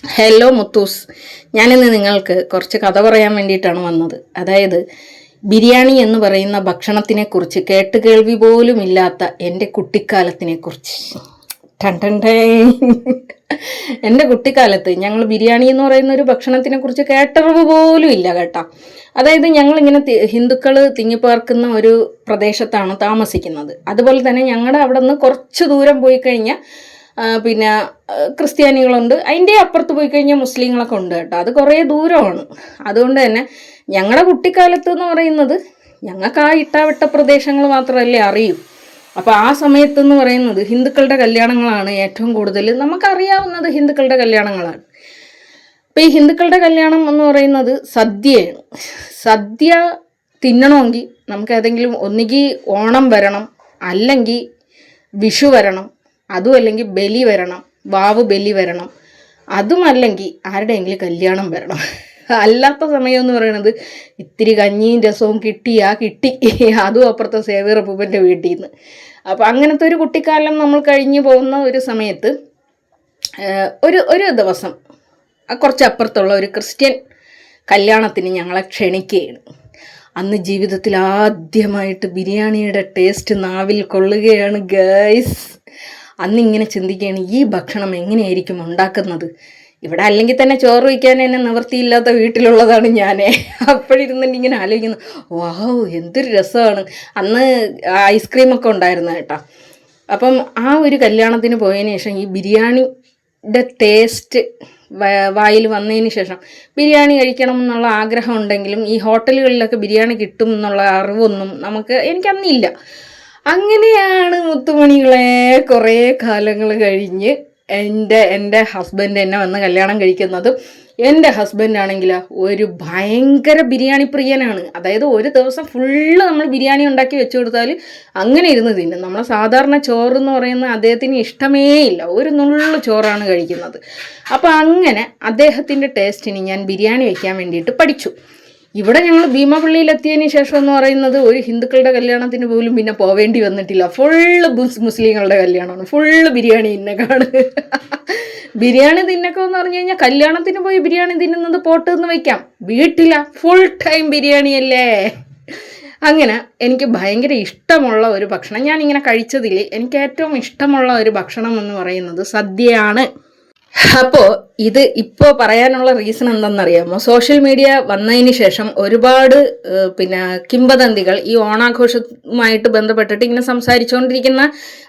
Hello Muthoos, ഞാനിന്ന് നിങ്ങൾക്ക് കുറച്ച് കഥ പറയാൻ വേണ്ടിയിട്ടാണ് വന്നത്. അതായത് ബിരിയാണി എന്ന് പറയുന്ന ഭക്ഷണത്തിനെക്കുറിച്ച് കേട്ടുകേൾവി പോലും ഇല്ലാത്ത എൻ്റെ കുട്ടിക്കാലത്തിനെക്കുറിച്ച്. എൻ്റെ കുട്ടിക്കാലത്ത് ഞങ്ങൾ ബിരിയാണി എന്ന് പറയുന്ന ഒരു ഭക്ഷണത്തിനെ കുറിച്ച് കേട്ടറിവ് പോലും ഇല്ല കേട്ടോ. അതായത് ഞങ്ങളിങ്ങനെ ഹിന്ദുക്കൾ തിങ്ങിപ്പാർക്കുന്ന ഒരു പ്രദേശത്താണ് താമസിക്കുന്നത്. അതുപോലെ തന്നെ ഞങ്ങളുടെ അവിടെ നിന്ന് കുറച്ച് ദൂരം പോയി കഴിഞ്ഞാൽ പിന്നെ ക്രിസ്ത്യാനികളുണ്ട്, അതിൻ്റെ അപ്പുറത്ത് പോയി കഴിഞ്ഞാൽ മുസ്ലിങ്ങളൊക്കെ ഉണ്ട് കേട്ടോ. അത് കുറേ ദൂരമാണ്. അതുകൊണ്ട് തന്നെ ഞങ്ങളുടെ കുട്ടിക്കാലത്ത് എന്ന് പറയുന്നത് ഞങ്ങൾക്ക് ആ ഇട്ടാവട്ട പ്രദേശങ്ങൾ മാത്രമല്ലേ അറിയൂ. അപ്പോൾ ആ സമയത്തെന്ന് പറയുന്നത് ഹിന്ദുക്കളുടെ കല്യാണങ്ങളാണ് ഏറ്റവും കൂടുതൽ നമുക്കറിയാവുന്നത്. ഹിന്ദുക്കളുടെ കല്യാണങ്ങളാണ്. അപ്പോൾ ഈ ഹിന്ദുക്കളുടെ കല്യാണം എന്ന് പറയുന്നത് സദ്യയാണ്. സദ്യ തിന്നണമെങ്കിൽ നമുക്ക് ഏതെങ്കിലും ഒന്നുകിൽ ഓണം വരണം, അല്ലെങ്കിൽ വിഷു വരണം, അതും അല്ലെങ്കിൽ ബലി വരണം, വാവ് ബലി വരണം, അതുമല്ലെങ്കിൽ ആരുടെയെങ്കിലും കല്യാണം വരണം. അല്ലാത്ത സമയം എന്ന് പറയുന്നത് ഇത്തിരി കഞ്ഞിയും രസവും കിട്ടി. അതും അപ്പുറത്തെ സേവിയർ അപ്പൂപ്പൻ്റെ വീട്ടിൽ നിന്ന്. അപ്പോൾ അങ്ങനത്തെ ഒരു കുട്ടിക്കാലം നമ്മൾ കഴിഞ്ഞു പോകുന്ന ഒരു സമയത്ത് ഒരു ദിവസം കുറച്ചപ്പുറത്തുള്ള ഒരു ക്രിസ്ത്യൻ കല്യാണത്തിന് ഞങ്ങളെ ക്ഷണിക്കുകയാണ്. അന്ന് ജീവിതത്തിൽ ആദ്യമായിട്ട് ബിരിയാണിയുടെ ടേസ്റ്റ് നാവിൽ കൊള്ളുകയാണ് ഗൈസ്. അന്നിങ്ങനെ ചിന്തിക്കുകയാണ്, ഈ ഭക്ഷണം എങ്ങനെയായിരിക്കും ഉണ്ടാക്കുന്നത്. ഇവിടെ അല്ലെങ്കിൽ തന്നെ ചോറ് വയ്ക്കാൻ എന്നെ നിവൃത്തിയില്ലാത്ത വീട്ടിലുള്ളതാണ് ഞാൻ. അപ്പോഴിരുന്നിട്ട് ഇങ്ങനെ ആലോചിക്കുന്നു, വാവ് എന്തൊരു രസമാണ്. അന്ന് ഐസ്ക്രീമൊക്കെ ഉണ്ടായിരുന്നു കേട്ടോ. അപ്പം ആ ഒരു കല്യാണത്തിന് പോയതിന് ശേഷം ഈ ബിരിയാണിയുടെ ടേസ്റ്റ് വായിൽ വന്നതിന് ശേഷം ബിരിയാണി കഴിക്കണം എന്നുള്ള ആഗ്രഹം ഉണ്ടെങ്കിലും ഈ ഹോട്ടലുകളിലൊക്കെ ബിരിയാണി കിട്ടും എന്നുള്ള അറിവൊന്നും എനിക്കന്നില്ല. അങ്ങനെയാണ് മുത്തുമണികളെ കുറേ കാലങ്ങൾ കഴിഞ്ഞ് എൻ്റെ ഹസ്ബൻഡ് എന്നെ വന്ന് കല്യാണം കഴിക്കുന്നതും. എൻ്റെ ഹസ്ബൻഡാണെങ്കിൽ ഒരു ഭയങ്കര ബിരിയാണി പ്രിയനാണ്. അതായത് ഒരു ദിവസം ഫുള്ള് നമ്മൾ ബിരിയാണി ഉണ്ടാക്കി വെച്ചു കൊടുത്താൽ അങ്ങനെ ഇരുന്ന് തിന്നും. നമ്മൾ സാധാരണ ചോറ് എന്ന് പറയുന്നത് അദ്ദേഹത്തിന് ഇഷ്ടമേ ഇല്ല. ഒരു നുള്ളു ചോറാണ് കഴിക്കുന്നത്. അപ്പോൾ അങ്ങനെ അദ്ദേഹത്തിൻ്റെ ടേസ്റ്റിന് ഞാൻ ബിരിയാണി വയ്ക്കാൻ വേണ്ടിയിട്ട് പഠിച്ചു. ഇവിടെ ഞങ്ങൾ ഭീമപള്ളിയിലെത്തിയതിന് ശേഷം എന്ന് പറയുന്നത് ഒരു ഹിന്ദുക്കളുടെ കല്യാണത്തിന് പോലും പിന്നെ പോവേണ്ടി വന്നിട്ടില്ല. ഫുള്ള് മുസ്ലിങ്ങളുടെ കല്യാണമാണ്. ഫുള്ള് ബിരിയാണി തിന്നക്കാണ്. ബിരിയാണി തിന്നക്കം എന്ന് പറഞ്ഞു കഴിഞ്ഞാൽ കല്യാണത്തിന് പോയി ബിരിയാണി തിന്നുന്നത് പോട്ട് എന്ന് വയ്ക്കാം, വീട്ടില ഫുൾ ടൈം ബിരിയാണിയല്ലേ. അങ്ങനെ എനിക്ക് ഭയങ്കര ഇഷ്ടമുള്ള ഒരു ഭക്ഷണം, ഞാനിങ്ങനെ കഴിച്ചതിൽ എനിക്ക് ഏറ്റവും ഇഷ്ടമുള്ള ഒരു ഭക്ഷണം എന്ന് പറയുന്നത് സദ്യയാണ്. അപ്പോൾ ഇത് ഇപ്പോൾ പറയാനുള്ള റീസൺ എന്താണെന്നറിയാമോ? സോഷ്യൽ മീഡിയ വന്നതിന് ശേഷം ഒരുപാട് കിംവദന്തികൾ ഈ ഓണാഘോഷവുമായിട്ട് ബന്ധപ്പെട്ടിട്ട് ഇങ്ങനെ സംസാരിച്ചുകൊണ്ടിരിക്കുന്ന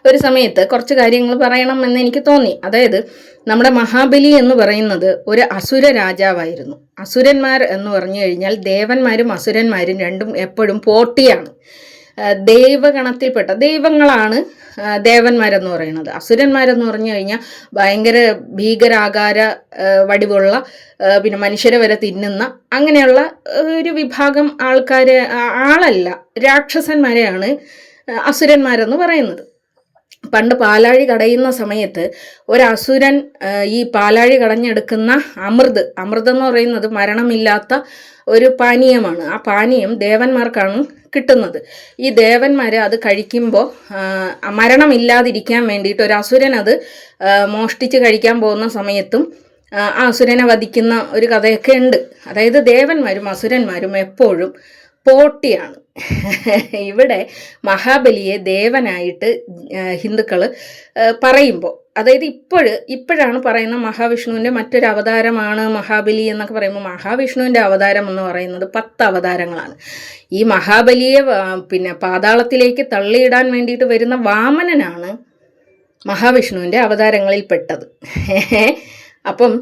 ഒരു സമയത്ത് കുറച്ച് കാര്യങ്ങൾ പറയണം എന്ന് എനിക്ക് തോന്നി. അതായത് നമ്മുടെ മഹാബലി എന്ന് പറയുന്നത് ഒരു അസുര രാജാവായിരുന്നു. അസുരന്മാർ എന്ന് പറഞ്ഞു കഴിഞ്ഞാൽ ദേവന്മാരും അസുരന്മാരും രണ്ടും എപ്പോഴും പോട്ടിയാണ്. ദൈവഗണത്തിൽപ്പെട്ട ദൈവങ്ങളാണ് ദേവന്മാരെന്ന് പറയുന്നത്. അസുരന്മാരെന്ന് പറഞ്ഞു കഴിഞ്ഞാൽ ഭയങ്കര ഭീകരാകാര വടിവുള്ള മനുഷ്യരെ വരെ തിന്നുന്ന അങ്ങനെയുള്ള ഒരു വിഭാഗം ആളല്ല, രാക്ഷസന്മാരെയാണ് അസുരന്മാരെന്ന് പറയുന്നത്. പണ്ട് പാലാഴി കടയുന്ന സമയത്ത് ഒരസുരൻ ഈ പാലാഴി കടഞ്ഞെടുക്കുന്ന അമൃത് എന്ന് പറയുന്നത് മരണമില്ലാത്ത ഒരു പാനീയമാണ്. ആ പാനീയം ദേവന്മാർക്കാണ് കിട്ടുന്നത്. ഈ ദേവന്മാർ അത് കഴിക്കുമ്പോൾ മരണമില്ലാതിരിക്കാൻ വേണ്ടിയിട്ട് ഒരു അസുരൻ അത് മോഷ്ടിച്ച് കഴിക്കാൻ പോകുന്ന സമയത്തും ആ അസുരനെ വധിക്കുന്ന ഒരു കഥയൊക്കെ ഉണ്ട്. അതായത് ദേവന്മാരും അസുരന്മാരും എപ്പോഴും പോട്ടിയാണ്. ഇവിടെ മഹാബലിയെ ദേവനായിട്ട് ഹിന്ദുക്കൾ പറയുമ്പോൾ, അതായത് ഇപ്പോഴാണ് പറയുന്ന മഹാവിഷ്ണുവിൻ്റെ മറ്റൊരു അവതാരമാണ് മഹാബലി എന്നൊക്കെ പറയുമ്പോൾ, മഹാവിഷ്ണുവിൻ്റെ അവതാരം എന്ന് പറയുന്നത് 10 അവതാരങ്ങളാണ്. ഈ മഹാബലിയെ പാതാളത്തിലേക്ക് തള്ളിയിടാൻ വേണ്ടിയിട്ട് വരുന്ന വാമനനാണ് മഹാവിഷ്ണുവിൻ്റെ അവതാരങ്ങളിൽ പെട്ടത്. അപ്പം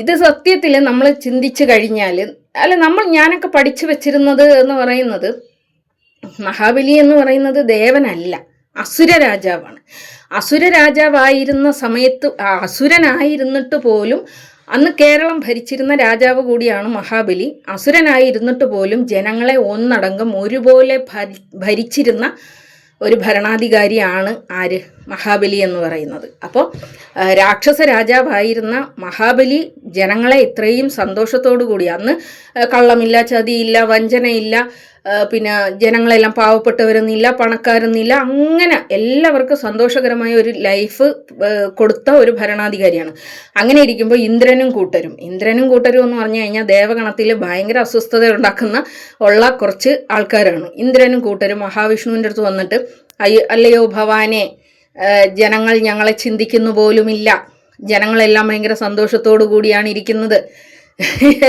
ഇത് സത്യത്തിൽ നമ്മൾ ചിന്തിച്ചു കഴിഞ്ഞാൽ ഞാനൊക്കെ പഠിച്ചു വെച്ചിരുന്നത് എന്ന് പറയുന്നത് മഹാബലി എന്ന് പറയുന്നത് ദേവനല്ല, അസുര രാജാവാണ്. അസുര രാജാവായിരുന്ന സമയത്ത് അസുരനായിരുന്നിട്ട് പോലും അന്ന് കേരളം ഭരിച്ചിരുന്ന രാജാവ് കൂടിയാണ് മഹാബലി. അസുരനായിരുന്നിട്ട് പോലും ജനങ്ങളെ ഒന്നടങ്കം ഒരുപോലെ ഭരിച്ചിരുന്ന ഒരു ഭരണാധികാരിയാണ് മഹാബലി എന്ന് പറയുന്നത്. അപ്പോൾ രാക്ഷസ രാജാവായിരുന്ന മഹാബലി ജനങ്ങളെ ഇത്രയും സന്തോഷത്തോടു കൂടി, അന്ന് കള്ളമില്ല, ചതിയില്ല, വഞ്ചനയില്ല, പിന്നെ ജനങ്ങളെല്ലാം പാവപ്പെട്ടവരെന്നില്ല, പണക്കാരെന്നില്ല, അങ്ങനെ എല്ലാവർക്കും സന്തോഷകരമായ ഒരു ലൈഫ് കൊടുത്ത ഒരു ഭരണാധികാരിയാണ്. അങ്ങനെ ഇരിക്കുമ്പോൾ ഇന്ദ്രനും കൂട്ടരും എന്ന് പറഞ്ഞു കഴിഞ്ഞാൽ ദേവഗണത്തിൽ ഭയങ്കര അസ്വസ്ഥത ഉണ്ടാക്കുന്ന കുറച്ച് ആൾക്കാരാണ്. ഇന്ദ്രനും കൂട്ടരും മഹാവിഷ്ണുവിൻ്റെ അടുത്ത് വന്നിട്ട്, അല്ലയോ ഭവാനെ, ജനങ്ങൾ ഞങ്ങളെ ചിന്തിക്കുന്നു പോലുമില്ല, ജനങ്ങളെല്ലാം ഭയങ്കര സന്തോഷത്തോടു കൂടിയാണ് ഇരിക്കുന്നത്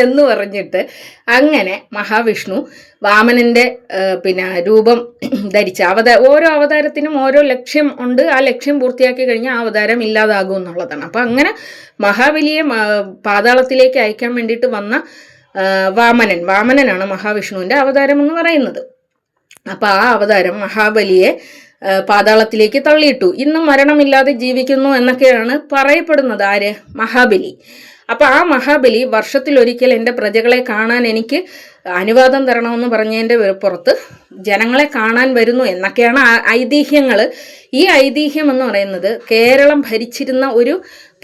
എന്ന് പറഞ്ഞിട്ട് അങ്ങനെ മഹാവിഷ്ണു വാമനൻ്റെ രൂപം ധരിച്ച ഓരോ അവതാരത്തിനും ഓരോ ലക്ഷ്യം ഉണ്ട്. ആ ലക്ഷ്യം പൂർത്തിയാക്കി കഴിഞ്ഞാൽ ആ അവതാരം ഇല്ലാതാകും എന്നുള്ളതാണ്. അപ്പം അങ്ങനെ മഹാബലിയെ പാതാളത്തിലേക്ക് അയക്കാൻ വേണ്ടിയിട്ട് വന്ന വാമനനാണ് മഹാവിഷ്ണുവിൻ്റെ അവതാരം എന്ന് പറയുന്നത്. അപ്പം ആ അവതാരം മഹാബലിയെ പാതാളത്തിലേക്ക് തള്ളിയിട്ടു. ഇന്നും മരണമില്ലാതെ ജീവിക്കുന്നു എന്നൊക്കെയാണ് പറയപ്പെടുന്നത്. ആര്? മഹാബലി. അപ്പം ആ മഹാബലി വർഷത്തിലൊരിക്കൽ എൻ്റെ പ്രജകളെ കാണാൻ എനിക്ക് അനുവാദം തരണമെന്ന് പറഞ്ഞതിൻ്റെ പുറത്ത് ജനങ്ങളെ കാണാൻ വരുന്നു എന്നൊക്കെയാണ് ഐതിഹ്യങ്ങൾ. ഈ ഐതിഹ്യം എന്ന് പറയുന്നത് കേരളം ഭരിച്ചിരുന്ന ഒരു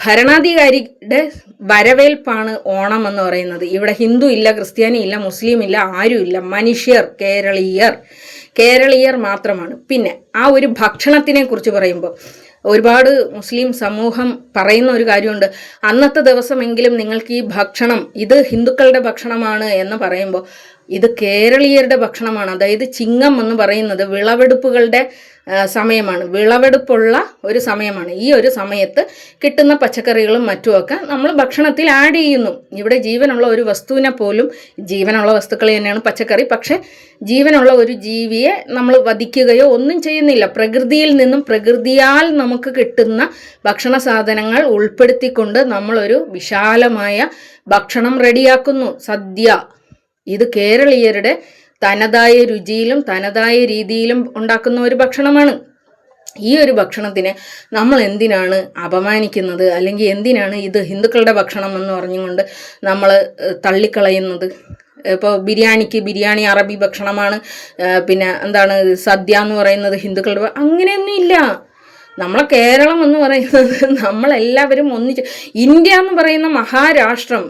ഭരണാധികാരിയുടെ വരവേൽപ്പാണ് ഓണം എന്ന് പറയുന്നത്. ഇവിടെ ഹിന്ദു ഇല്ല, ക്രിസ്ത്യാനി ഇല്ല, മുസ്ലിം ഇല്ല, ആരുമില്ല, മനുഷ്യർ, കേരളീയർ മാത്രമാണ്. പിന്നെ ആ ഒരു ഭക്ഷണത്തിനെ കുറിച്ച് പറയുമ്പോൾ ഒരുപാട് മുസ്ലിം സമൂഹം പറയുന്ന ഒരു കാര്യമുണ്ട്, അന്നത്തെ ദിവസമെങ്കിലും നിങ്ങൾക്ക് ഈ ഭക്ഷണം, ഇത് ഹിന്ദുക്കളുടെ ഭക്ഷണമാണ് എന്ന് പറയുമ്പോൾ ഇത് കേരളീയരുടെ ഭക്ഷണമാണ്. അതായത് ചിങ്ങം എന്ന് പറയുന്നത് വിളവെടുപ്പുകളുടെ സമയമാണ്, വിളവെടുപ്പുള്ള ഒരു സമയമാണ്. ഈ ഒരു സമയത്ത് കിട്ടുന്ന പച്ചക്കറികളും മറ്റുമൊക്കെ നമ്മൾ ഭക്ഷണത്തിൽ ആഡ് ചെയ്യുന്നു. ഇവിടെ ജീവനുള്ള ഒരു വസ്തുവിനെ പോലും, ജീവനുള്ള വസ്തുക്കൾ തന്നെയാണ് പച്ചക്കറി, പക്ഷെ ജീവനുള്ള ഒരു ജീവിയെ നമ്മൾ വധിക്കുകയോ ഒന്നും ചെയ്യുന്നില്ല. പ്രകൃതിയിൽ നിന്നും പ്രകൃതിയാൽ നമുക്ക് കിട്ടുന്ന ഭക്ഷണ സാധനങ്ങൾ ഉൾപ്പെടുത്തിക്കൊണ്ട് നമ്മളൊരു വിശാലമായ ഭക്ഷണം റെഡിയാക്കുന്നു, സദ്യ. ഇത് കേരളീയരുടെ തനതായ രുചിയിലും തനതായ രീതിയിലും ഉണ്ടാക്കുന്ന ഒരു ഭക്ഷണമാണ്. ഈ ഒരു ഭക്ഷണത്തിനെ നമ്മൾ എന്തിനാണ് അപമാനിക്കുന്നത്, അല്ലെങ്കിൽ എന്തിനാണ് ഇത് ഹിന്ദുക്കളുടെ ഭക്ഷണം എന്ന് പറഞ്ഞുകൊണ്ട് നമ്മൾ തള്ളിക്കളയുന്നത്? ഇപ്പോൾ ബിരിയാണി അറബി ഭക്ഷണമാണ്, സദ്യ എന്ന് പറയുന്നത് ഹിന്ദുക്കളുടെ, അങ്ങനെയൊന്നും ഇല്ല. നമ്മളെ കേരളം എന്ന് പറയുന്നത് നമ്മളെല്ലാവരും ഒന്നിച്ച്, ഇന്ത്യ എന്ന് പറയുന്ന മഹാരാഷ്ട്രം,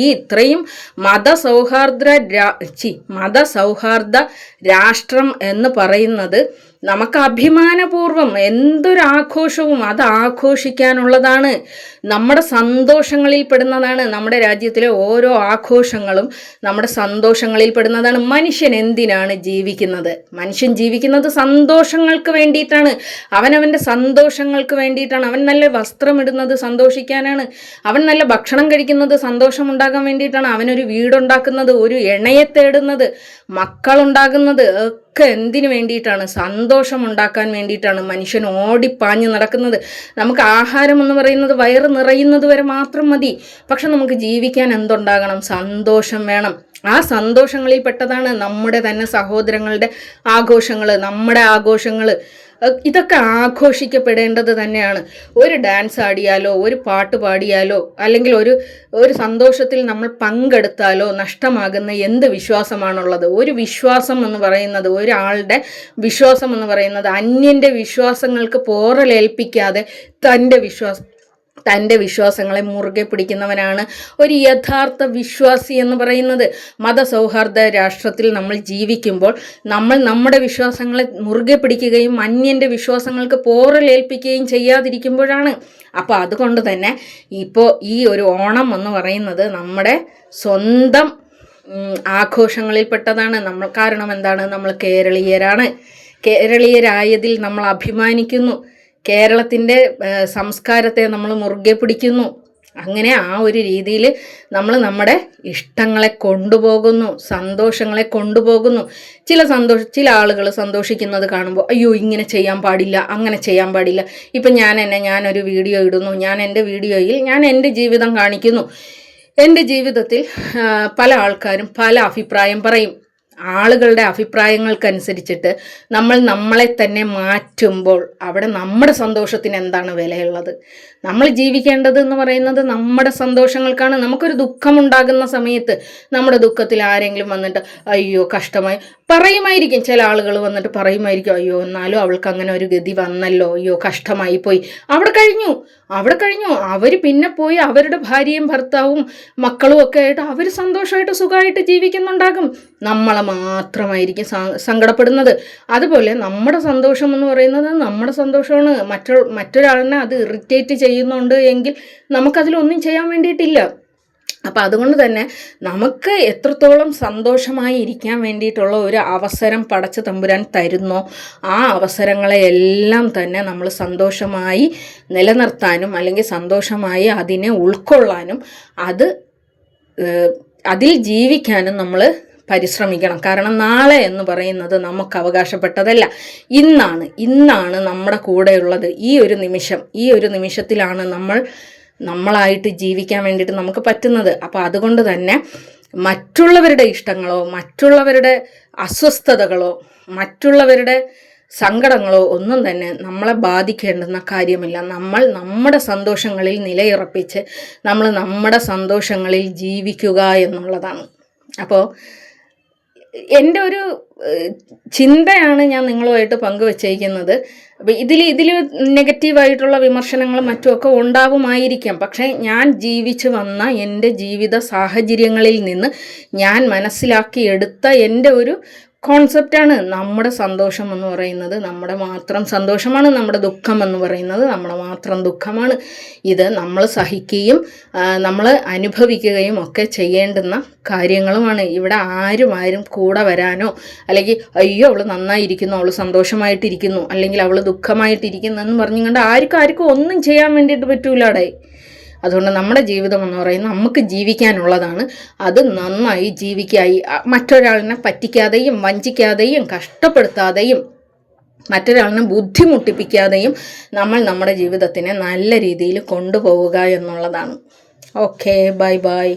ഈ ഇത്രയും മതസൗഹാർദ്ദ രാഷ്ട്രം എന്ന് പറയുന്നത് നമുക്ക് അഭിമാനപൂർവ്വം എന്തൊരാഘോഷവും അത് ആഘോഷിക്കാനുള്ളതാണ്. നമ്മുടെ സന്തോഷങ്ങളിൽ പെടുന്നതാണ്. നമ്മുടെ രാജ്യത്തിലെ ഓരോ ആഘോഷങ്ങളും നമ്മുടെ സന്തോഷങ്ങളിൽ പെടുന്നതാണ്. മനുഷ്യൻ എന്തിനാണ് ജീവിക്കുന്നത്? മനുഷ്യൻ ജീവിക്കുന്നത് സന്തോഷങ്ങൾക്ക് വേണ്ടിയിട്ടാണ്. അവനവൻ്റെ സന്തോഷങ്ങൾക്ക് വേണ്ടിയിട്ടാണ്. അവൻ നല്ല വസ്ത്രം ഇടുന്നത് സന്തോഷിക്കാനാണ്. അവൻ നല്ല ഭക്ഷണം കഴിക്കുന്നത് സന്തോഷമുണ്ടാകാൻ വേണ്ടിയിട്ടാണ്. അവനൊരു വീടുണ്ടാക്കുന്നത്, ഒരു ഇണയെ തേടുന്നത്, മക്കളുണ്ടാകുന്നത് ഒക്കെ എന്തിനു വേണ്ടിയിട്ടാണ്? സന്തോഷം ഉണ്ടാക്കാൻ വേണ്ടിയിട്ടാണ് മനുഷ്യൻ ഓടിപ്പാഞ്ഞ് നടക്കുന്നത്. നമുക്ക് ആഹാരം എന്ന് പറയുന്നത് വയറ് നിറയുന്നത് വരെ മാത്രം മതി. പക്ഷെ നമുക്ക് ജീവിക്കാൻ എന്തുണ്ടാകണം? സന്തോഷം വേണം. ആ സന്തോഷങ്ങളിൽ പെട്ടതാണ് നമ്മുടെ തന്നെ സഹോദരങ്ങളുടെ ആഘോഷങ്ങൾ, നമ്മുടെ ആഘോഷങ്ങൾ. ഇതൊക്കെ ആഘോഷിക്കപ്പെടേണ്ടത് തന്നെയാണ്. ഒരു ഡാൻസ് ആടിയാലോ ഒരു പാട്ട് പാടിയാലോ അല്ലെങ്കിൽ ഒരു സന്തോഷത്തിൽ നമ്മൾ പങ്കെടുത്താലോ നഷ്ടമാകുന്ന എന്ത് വിശ്വാസമാണുള്ളത്? ഒരു വിശ്വാസം എന്ന് പറയുന്നത്, ഒരാളുടെ വിശ്വാസം എന്ന് പറയുന്നത് അന്യൻ്റെ വിശ്വാസങ്ങൾക്ക് പോറലേൽപ്പിക്കാതെ തൻ്റെ വിശ്വാസങ്ങളെ മുറുകെ പിടിക്കുന്നവനാണ് ഒരു യഥാർത്ഥ വിശ്വാസി എന്ന് പറയുന്നത്. മതസൗഹാർദ്ദ രാഷ്ട്രത്തിൽ നമ്മൾ ജീവിക്കുമ്പോൾ നമ്മൾ നമ്മുടെ വിശ്വാസങ്ങളെ മുറുകെ പിടിക്കുകയും അന്യൻ്റെ വിശ്വാസങ്ങൾക്ക് പോറലേൽപ്പിക്കുകയും ചെയ്യാതിരിക്കുമ്പോഴാണ്. അപ്പോൾ അതുകൊണ്ട് തന്നെ ഇപ്പോൾ ഈ ഒരു ഓണം എന്ന് പറയുന്നത് നമ്മുടെ സ്വന്തം ആഘോഷങ്ങളിൽപ്പെട്ടതാണ്. കാരണം എന്താണ്? നമ്മൾ കേരളീയരാണ്. കേരളീയരായതിൽ നമ്മൾ അഭിമാനിക്കുന്നു. കേരളത്തിൻ്റെ സംസ്കാരത്തെ നമ്മൾ മുറുകെ പിടിക്കുന്നു. അങ്ങനെ ആ ഒരു രീതിയിൽ നമ്മൾ നമ്മുടെ ഇഷ്ടങ്ങളെ കൊണ്ടുപോകുന്നു, സന്തോഷങ്ങളെ കൊണ്ടുപോകുന്നു. ചില ആളുകൾ സന്തോഷിക്കുന്നത് കാണുമ്പോൾ അയ്യോ ഇങ്ങനെ ചെയ്യാൻ പാടില്ല, അങ്ങനെ ചെയ്യാൻ പാടില്ല. ഇപ്പം ഞാനൊരു വീഡിയോ ഇടുന്നു, ഞാൻ എൻ്റെ വീഡിയോയിൽ ഞാൻ എൻ്റെ ജീവിതം കാണിക്കുന്നു. എൻ്റെ ജീവിതത്തിൽ പല ആൾക്കാരും പല അഭിപ്രായം പറയും. ആളുകളുടെ അഭിപ്രായങ്ങൾക്കനുസരിച്ചിട്ട് നമ്മളെ തന്നെ മാറ്റുമ്പോൾ അവിടെ നമ്മുടെ സന്തോഷത്തിന് എന്താണ് വിലയുള്ളത്? നമ്മൾ ജീവിക്കേണ്ടത് എന്ന് പറയുന്നത് നമ്മുടെ സന്തോഷങ്ങൾക്കാണ്. നമുക്കൊരു ദുഃഖമുണ്ടാകുന്ന സമയത്ത് നമ്മുടെ ദുഃഖത്തിൽ ആരെങ്കിലും വന്നിട്ട് അയ്യോ കഷ്ടമായി, പറയുമായിരിക്കും, ചില ആളുകൾ വന്നിട്ട് പറയുമായിരിക്കും, അയ്യോ എന്നാലും അവൾക്ക് അങ്ങനെ ഒരു ഗതി വന്നല്ലോ, അയ്യോ കഷ്ടമായി പോയി. അവിടെ കഴിഞ്ഞു അവർ പിന്നെ പോയി അവരുടെ ഭാര്യയും ഭർത്താവും മക്കളും ഒക്കെ ആയിട്ട് അവർ സന്തോഷമായിട്ട് സുഖമായിട്ട് ജീവിക്കുന്നുണ്ടാകും. നമ്മളെ മാത്രമായിരിക്കും സങ്കടപ്പെടുന്നത്. അതുപോലെ നമ്മുടെ സന്തോഷം എന്ന് പറയുന്നത് നമ്മുടെ സന്തോഷമാണ്. മറ്റൊരാളിനെ അത് ഇറിറ്റേറ്റ് ചെയ്യുന്നുണ്ട് എങ്കിൽ നമുക്കതിലൊന്നും ചെയ്യാൻ വേണ്ടിയിട്ടില്ല. അപ്പം അതുകൊണ്ട് തന്നെ നമുക്ക് എത്രത്തോളം സന്തോഷമായി ഇരിക്കാൻ വേണ്ടിയിട്ടുള്ള ഒരു അവസരം പടച്ച തമ്പുരാൻ തരുന്നോ ആ അവസരങ്ങളെ എല്ലാം തന്നെ നമ്മൾ സന്തോഷമായി നിലനിർത്താനും അല്ലെങ്കിൽ സന്തോഷമായി അതിനെ ഉൾക്കൊള്ളാനും അതിൽ ജീവിക്കാനും നമ്മൾ പരിശ്രമിക്കണം. കാരണം നാളെ എന്ന് പറയുന്നത് നമുക്ക് അവകാശപ്പെട്ടതല്ല, ഇന്നാണ് നമ്മുടെ കൂടെയുള്ളത്. ഈ ഒരു നിമിഷത്തിലാണ് നമ്മളായിട്ട് ജീവിക്കാൻ വേണ്ടിയിട്ട് നമുക്ക് പറ്റുന്നത്. അപ്പോൾ അതുകൊണ്ട് തന്നെ മറ്റുള്ളവരുടെ ഇഷ്ടങ്ങളോ മറ്റുള്ളവരുടെ അസ്വസ്ഥതകളോ മറ്റുള്ളവരുടെ സങ്കടങ്ങളോ ഒന്നും തന്നെ നമ്മളെ ബാധിക്കേണ്ടുന്ന കാര്യമില്ല. നമ്മുടെ സന്തോഷങ്ങളിൽ നിലയുറപ്പിച്ച് നമ്മൾ നമ്മുടെ സന്തോഷങ്ങളിൽ ജീവിക്കുക എന്നുള്ളതാണ്. അപ്പോൾ എൻ്റെ ഒരു ചിന്തയാണ് ഞാൻ നിങ്ങളുമായിട്ട് പങ്കുവച്ചിരിക്കുന്നത്. അപ്പം ഇതിൽ നെഗറ്റീവായിട്ടുള്ള വിമർശനങ്ങളും മറ്റുമൊക്കെ ഉണ്ടാവുമായിരിക്കാം. പക്ഷേ ഞാൻ ജീവിച്ചു വന്ന എൻ്റെ ജീവിത സാഹചര്യങ്ങളിൽ നിന്ന് ഞാൻ മനസ്സിലാക്കിയെടുത്ത എൻ്റെ ഒരു കോൺസെപ്റ്റാണ് നമ്മുടെ സന്തോഷം എന്ന് പറയുന്നത് നമ്മുടെ മാത്രം സന്തോഷമാണ്, നമ്മുടെ ദുഃഖം എന്ന് പറയുന്നത് നമ്മുടെ മാത്രം ദുഃഖമാണ്. ഇത് നമ്മൾ സഹിക്കുകയും നമ്മൾ അനുഭവിക്കുകയും ഒക്കെ ചെയ്യേണ്ടുന്ന കാര്യങ്ങളുമാണ്. ഇവിടെ ആരും കൂടെ വരാനോ അല്ലെങ്കിൽ അയ്യോ അവൾ നന്നായിരിക്കുന്നു, അവൾ സന്തോഷമായിട്ടിരിക്കുന്നു, അല്ലെങ്കിൽ അവൾ ദുഃഖമായിട്ടിരിക്കുന്നു എന്ന് പറഞ്ഞുകൊണ്ട് ആർക്കും ഒന്നും ചെയ്യാൻ വേണ്ടിയിട്ട് പറ്റൂലാടെ. അതുകൊണ്ട് നമ്മുടെ ജീവിതം എന്ന് പറയുന്നത് നമുക്ക് ജീവിക്കാനുള്ളതാണ്. അത് നന്നായി ജീവിക്കായി മറ്റൊരാളിനെ പറ്റിക്കാതെയും വഞ്ചിക്കാതെയും കഷ്ടപ്പെടുത്താതെയും മറ്റൊരാളിനെ ബുദ്ധിമുട്ടിപ്പിക്കാതെയും നമ്മൾ നമ്മുടെ ജീവിതത്തിനെ നല്ല രീതിയിൽ കൊണ്ടുപോവുക എന്നുള്ളതാണ്. Okay, by.